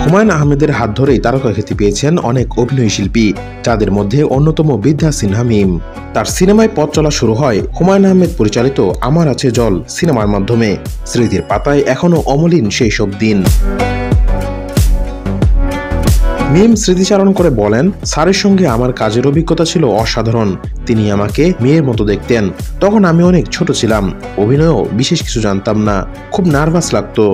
হুমায়ুন আহমেদের হাত ধরেই তারকা খ্যাতি পেয়েছেন অনেক অভিনয় শিল্পী, যাদের মধ্যে অন্যতম বিদ্যা সিনহা মিম। তার সিনেমায় পথ চলা শুরু হয় হুমায়ুন আহমেদ পরিচালিত আমার আছে জল সিনেমার মাধ্যমে। স্মৃতির পাতায় এখনো অমলিন সেই সব দিন। মিম স্মৃতিচারণ করে বলেন, স্যারের সঙ্গে আমার কাজের অভিজ্ঞতা ছিল অসাধারণ। তিনি আমাকে মেয়ের মতো দেখতেন। তখন আমি অনেক ছোট ছিলাম, অভিনয়ও বিশেষ কিছু জানতাম না, খুব নার্ভাস লাগতো।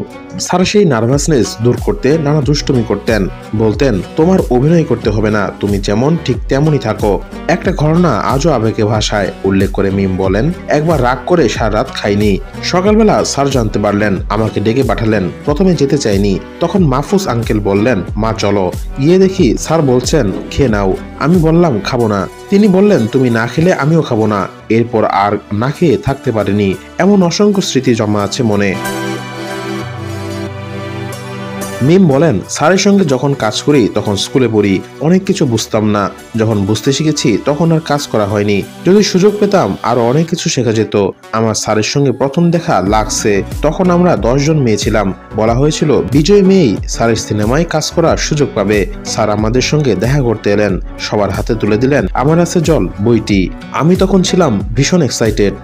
স্যার সেই নার্ভাসনেস দূর করতে নানা দুষ্টুমি করতেন, বলতেন তোমার অভিনয় করতে হবে না, তুমি যেমন ঠিক তেমনই থাকো। একটা ঘটনা আজও আবেগে ভাষায় উল্লেখ করে মিম বলেন, একবার রাগ করে সারা রাত খাইনি। সকালবেলা স্যার জানতে পারলেন, আমাকে ডেকে পাঠালেন। প্রথমে যেতে চাইনি, তখন মাহফুজ আঙ্কেল বললেন মা চলো। গিয়ে দেখি স্যার বলছেন খেয়ে নাও। আমি বললাম খাবো না। তিনি বললেন তুমি না খেলে আমিও খাবো না। এরপর আর না খেয়ে থাকতে পারিনি। এমন অসংখ্য স্মৃতি জমা আছে মনে। মিম বলেন, স্যারের সঙ্গে যখন কাজ করি তখন স্কুলে পড়ি, অনেক কিছু বুঝতাম না। যখন বুঝতে শিখেছি তখন আর কাজ করা হয়নি। যদি সুযোগ পেতাম আরো অনেক কিছু শেখা যেত। আমার স্যারের সঙ্গে প্রথম দেখা লাগছে, তখন আমরা 10 জন মেয়ে ছিলাম। বলা হয়েছিল বিজয় মেয়েই স্যারের সিনেমায় কাজ করার সুযোগ পাবে। স্যার আমাদের সঙ্গে দেখা করতে এলেন, সবার হাতে তুলে দিলেন আমার আছে জল বইটি। আমি তখন ছিলাম ভীষণ এক্সাইটেড।